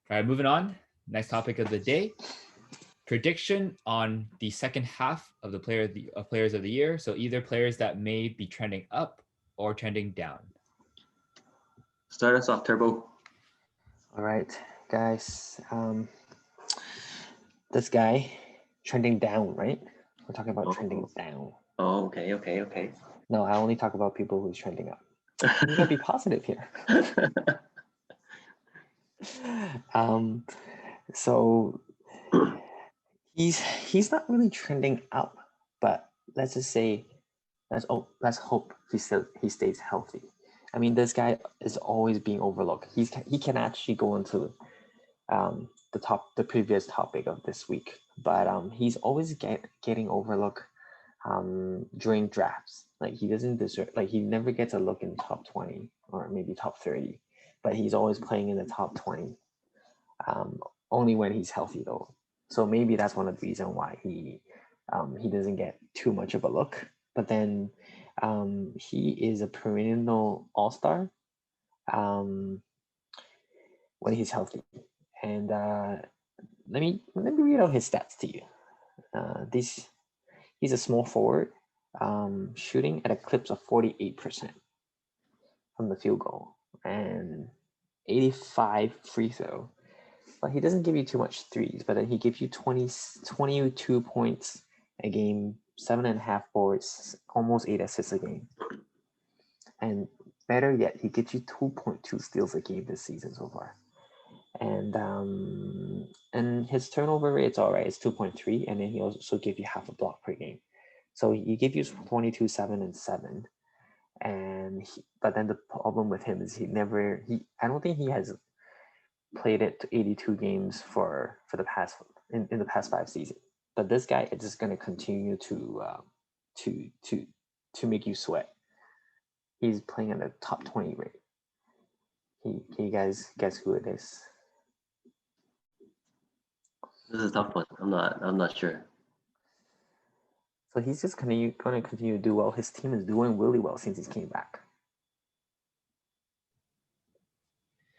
All right, moving on. Next topic of the day: prediction on the second half of the players of the year. So either players that may be trending up or trending down. Start us off, Turbo. All right, guys. This guy trending down, right? We're talking about trending down. Oh, okay. No, I only talk about people who's trending up. You gotta be positive here. So he's not really trending up, but let's just say let's hope he stays healthy. I mean, this guy is always being overlooked. He can actually go into the previous topic of this week, but he's always getting overlooked during drafts. Like he doesn't deserve, like he never gets a look in top 20 or maybe top 30, but he's always playing in the top 20. Only when he's healthy though. So maybe that's one of the reasons why he doesn't get too much of a look. But then he is a perennial all-star when he's healthy. And let me read out his stats to you. He's a small forward, shooting at a clip of 48% from the field goal and 85 free throw. But he doesn't give you too much threes, but then he gives you 22 points a game, 7.5 boards, almost 8 assists a game. And better yet, he gets you 2.2 steals a game this season so far. And his turnover rate's all right. It's 2.3, and then he also gives you half a block per game. So he gives you 22, 7, and 7. But then the problem with him is I don't think he has played it to 82 games for the past in the past 5 seasons. But this guy is just going to continue to make you sweat. He's playing at a top 20 rate. Can you guys guess who it is? This is a tough one. I'm not sure. So he's just going to continue to do well. His team is doing really well since he came back.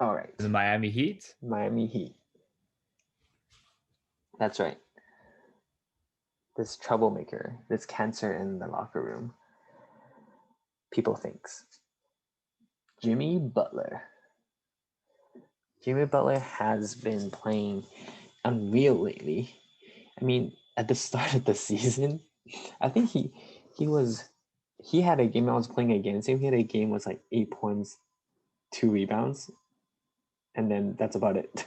All right. The Miami Heat? Miami Heat. That's right. This troublemaker, this cancer in the locker room, people thinks. Jimmy Butler. Jimmy Butler has been playing unreal lately. I mean, at the start of the season, I think he had a game I was playing against him. He had a game was like 8 points, 2 rebounds, and then that's about it.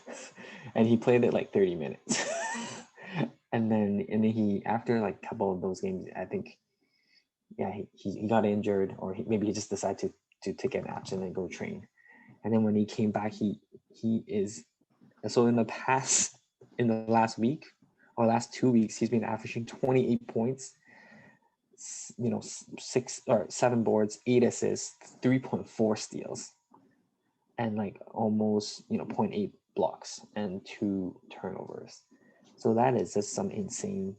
And he played it like 30 minutes. and then he, after like a couple of those games, I think, yeah, he got injured, or maybe he just decided to take a nap and then go train. And then when he came back, he is, so in the last week or last 2 weeks, he's been averaging 28 points, 6 or 7 boards, 8 assists, 3.4 steals, and like almost 0.8 blocks and 2 turnovers. So that is just some insane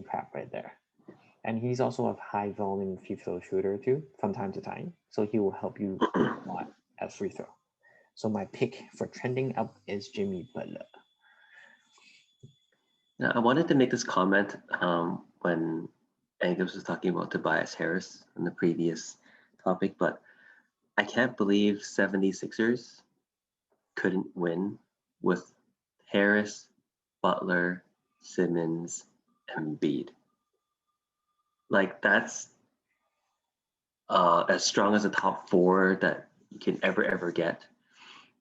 crap right there. And he's also a high volume free throw shooter too from time to time. So he will help you a lot at free throw. So my pick for trending up is Jimmy Butler. Now, I wanted to make this comment when Angus was talking about Tobias Harris in the previous topic, but I can't believe 76ers couldn't win with Harris, Butler, Simmons, and Embiid. Like, that's as strong as a top 4 that you can ever get.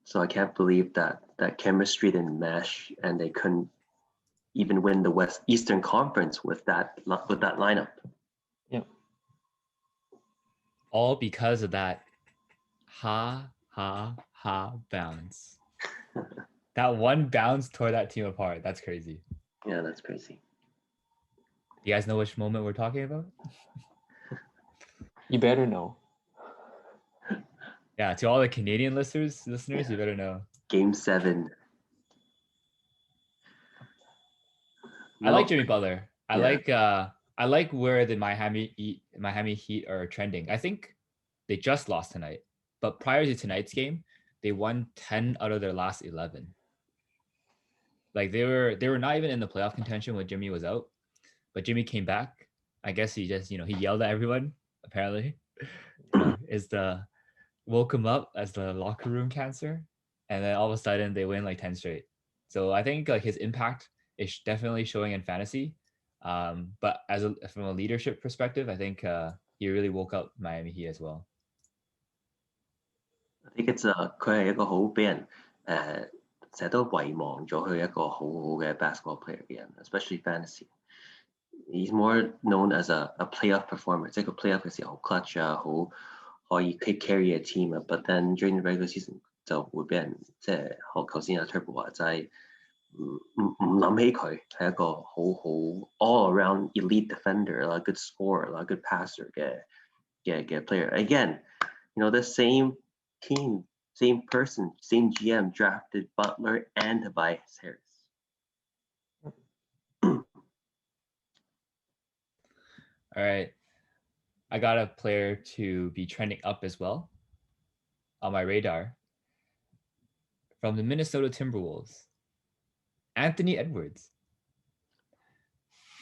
So I can't believe that chemistry didn't mesh, and they couldn't even win the Eastern Conference with that lineup. Yeah. All because of that bounce. That one bounce tore that team apart. That's crazy. Yeah, that's crazy. Do you guys know which moment we're talking about? You better know. Yeah, to all the Canadian listeners, Yeah. You better know. Game 7. I like Jimmy Butler. I like where the Miami Heat are trending. I think they just lost tonight, but prior to tonight's game, they won 10 out of their last 11. Like they were not even in the playoff contention when Jimmy was out, but Jimmy came back. I guess he just, he yelled at everyone, apparently. Is the woke him up as the locker room cancer, and then all of a sudden they win like 10 straight. So I think like his impact is definitely showing in fantasy. But from a leadership perspective, I think he really woke up Miami Heat as well. I think it's 佢係一個好俾人成日都遺忘咗佢一個好好嘅 basketball player 嘅人 especially fantasy. He's more known as a playoff performer， 即係佢 playoff 嘅時候好 clutch 啊，好可以 carry a team 啊。But then during the regular season 就會俾人即係學頭先阿 Turbo 話齋，唔諗起佢係一個好 all around elite defender 啦 ，good scorer 啦 ，good passer 嘅 player. Again, the same team, same person, same GM drafted Butler and Tobias Harris. All right. I got a player to be trending up as well on my radar from the Minnesota Timberwolves, Anthony Edwards.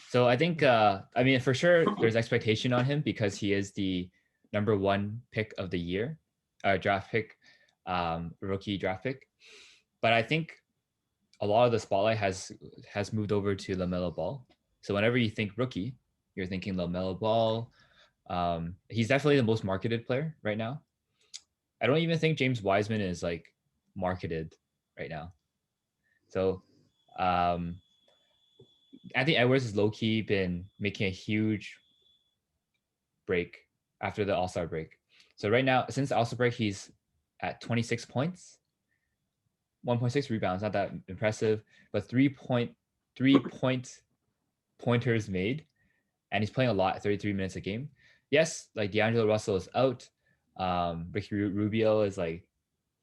So I think, for sure, there's expectation on him because he is the number 1 pick of the year, draft pick, rookie draft pick. But I think a lot of the spotlight has moved over to LaMelo Ball. So whenever you think rookie, you're thinking LaMelo Ball. He's definitely the most marketed player right now. I don't even think James Wiseman is like marketed right now. So Anthony Edwards has low-key been making a huge break after the All-Star break. So right now, since the All-Star break, he's at 26 points, 1.6 rebounds, not that impressive, but 3-point pointers made, and he's playing a lot, 33 minutes a game. Yes, like D'Angelo Russell is out. Ricky Rubio is like,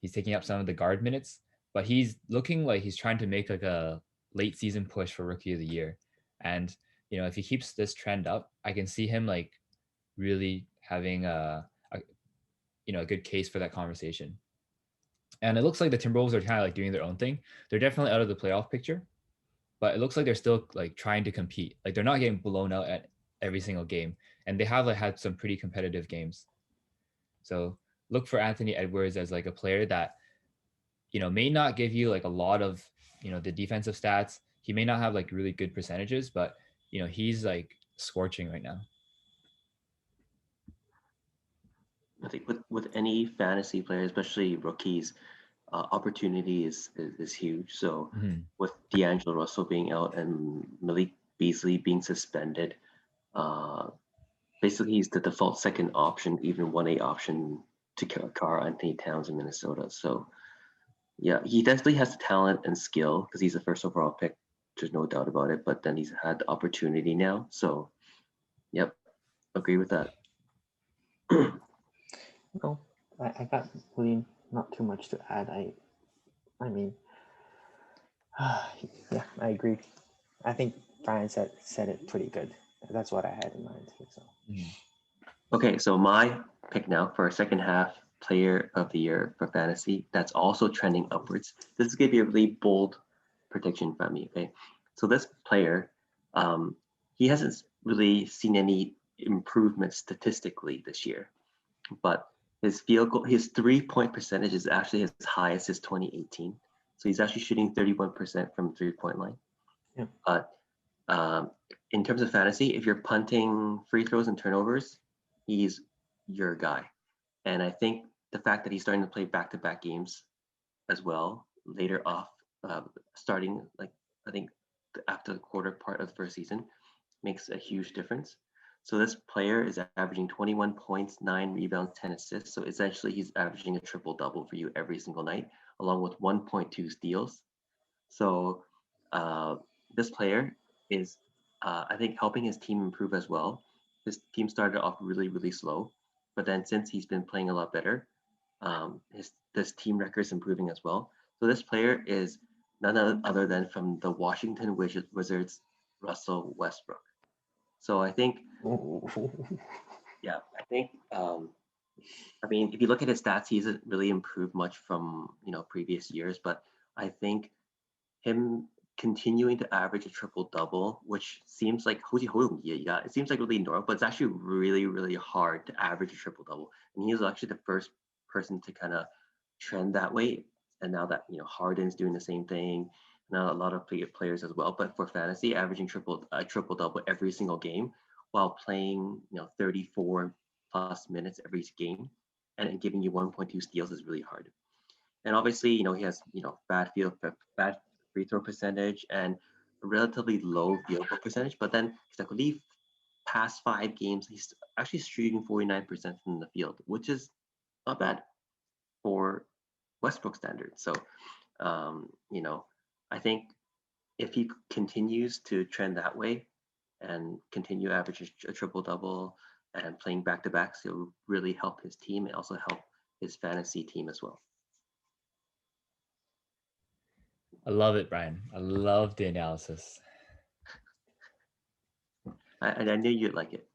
he's taking up some of the guard minutes, but he's looking like he's trying to make like a late season push for rookie of the year. And, if he keeps this trend up, I can see him like really having a good case for that conversation. And it looks like the Timberwolves are kind of like doing their own thing. They're definitely out of the playoff picture, but it looks like they're still like trying to compete. Like they're not getting blown out at every single game, and they have like had some pretty competitive games. So look for Anthony Edwards as like a player that may not give you like a lot of the defensive stats. He may not have like really good percentages, but he's like scorching right now. I think with any fantasy player, especially rookies, opportunity is huge. So with D'Angelo Russell being out and Malik Beasley being suspended, basically he's the default second option, even 1A option to Karl Anthony Towns in Minnesota. So yeah, he definitely has the talent and skill because he's the first overall pick. There's no doubt about it. But then he's had the opportunity now. So, yep, agree with that. No, I got really not too much to add. I mean, yeah, I agree. I think Brian said it pretty good. That's what I had in mind too. So. Okay, so my pick now for a second half player of the year for fantasy that's also trending upwards. This is going to be a really bold prediction from me. Okay, so this player, he hasn't really seen any improvement statistically this year, but his field goal, his 3-point percentage is actually as high as his 2018. So he's actually shooting 31% from 3-point line. Yeah. But in terms of fantasy, if you're punting free throws and turnovers, he's your guy. And I think the fact that he's starting to play back-to-back games as well, later off, starting like I think after the quarter part of the first season, makes a huge difference. So this player is averaging 21 points, 9 rebounds, 10 assists. So essentially he's averaging a triple-double for you every single night, along with 1.2 steals. So this player is, I think, helping his team improve as well. His team started off really, really slow, but then since he's been playing a lot better, this team record is improving as well. So this player is none other than from the Washington Wizards, Russell Westbrook. So I think, yeah, I think, if you look at his stats, he hasn't really improved much from previous years, but I think him continuing to average a triple double, which seems like it seems like really normal, but it's actually really, really hard to average a triple double. And he was actually the first person to kind of trend that way. And now that Harden's doing the same thing, now a lot of players as well. But for fantasy, averaging triple double every single game while playing 34 plus minutes every game and giving you 1.2 steals is really hard. And obviously, he has bad free throw percentage and a relatively low field goal percentage. But then I believe past 5 games, he's actually shooting 49% from the field, which is not bad for Westbrook standards. So, I think if he continues to trend that way and continue averaging a triple double and playing back to backs, he'll really help his team and also help his fantasy team as well. I love it, Brian. I love the analysis. I knew you'd like it.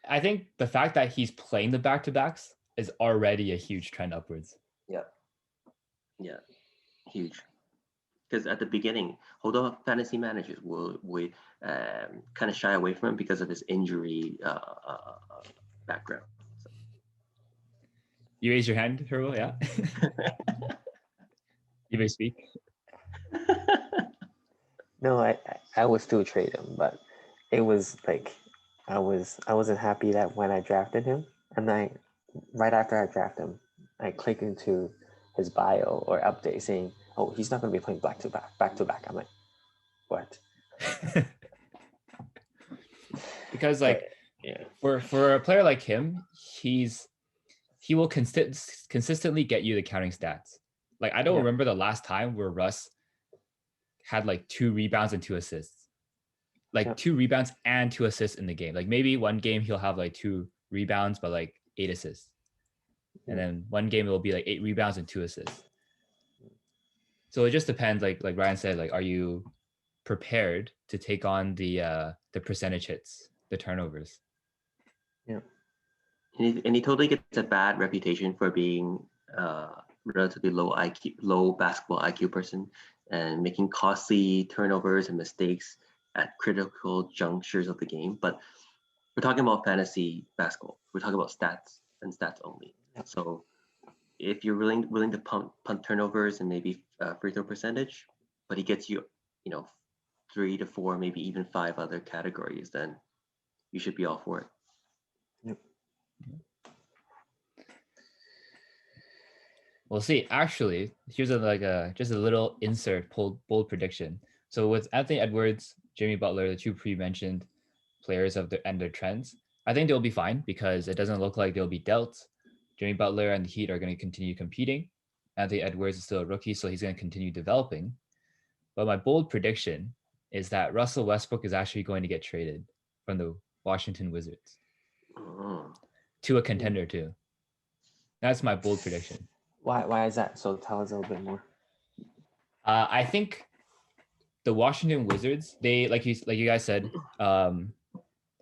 I think the fact that he's playing the back-to-backs is already a huge trend upwards. Yeah, huge. Because at the beginning, although fantasy managers will kind of shy away from him because of his injury background. So. You raise your hand, Herbo, yeah? You may speak. No, I would still trade him, but it was like I wasn't happy that when I drafted him, and right after I drafted him, I clicked into his bio or update saying, "Oh, he's not going to be playing back to back." I'm like, what? Because for a player like him, he will consistently get you the counting stats. Like I don't remember the last time where Russ had like 2 rebounds and 2 assists. Like 2 rebounds and 2 assists in the game. Like maybe one game he'll have like 2 rebounds but like 8 assists. And then one game it will be like 8 rebounds and 2 assists. So it just depends, like Ryan said, like are you prepared to take on the percentage hits, the turnovers? Yeah. And he totally gets a bad reputation for being relatively low basketball IQ person and making costly turnovers and mistakes at critical junctures of the game. But we're talking about fantasy basketball. We're talking about stats and stats only. So if you're willing to punt turnovers and maybe free throw percentage, but he gets you, 3 to 4, maybe even 5 other categories, then you should be all for it. Yep. We'll see. Actually, here's just a little insert bold prediction. So with Anthony Edwards, Jimmy Butler, the 2 pre-mentioned players and their trends, I think they'll be fine because it doesn't look like they'll be dealt. Jimmy Butler and the Heat are going to continue competing. Anthony Edwards is still a rookie, so he's going to continue developing. But my bold prediction is that Russell Westbrook is actually going to get traded from the Washington Wizards to a contender too. That's my bold prediction. Why is that? So tell us a little bit more. I think the Washington Wizards, they like you guys said,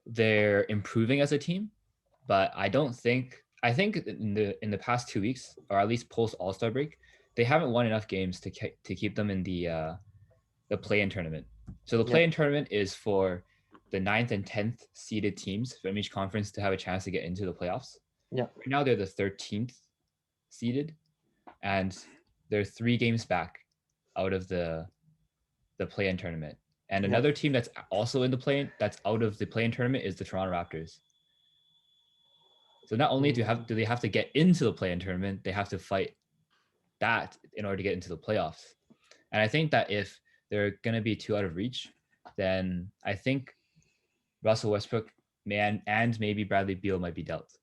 they're improving as a team, but I think in the past 2 weeks, or at least post All-Star break, they haven't won enough games to keep them in the play-in tournament. So the play-in tournament is for the 9th and 10th seeded teams from each conference to have a chance to get into the playoffs. Yeah. Right now they're the 13th seeded, and they're 3 games back out of the play-in tournament. And another team that's also in the play-in, that's out of the play-in tournament, is the Toronto Raptors. So not only do they have to get into the play-in tournament, they have to fight that in order to get into the playoffs. And I think that if they're going to be 2 out of reach, then I think Russell Westbrook and maybe Bradley Beal might be dealt.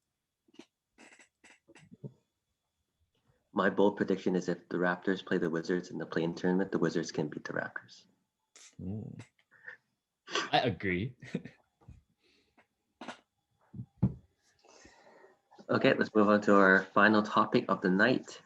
My bold prediction is if the Raptors play the Wizards in the play-in tournament, the Wizards can beat the Raptors. Ooh. I agree. Okay, let's move on to our final topic of the night.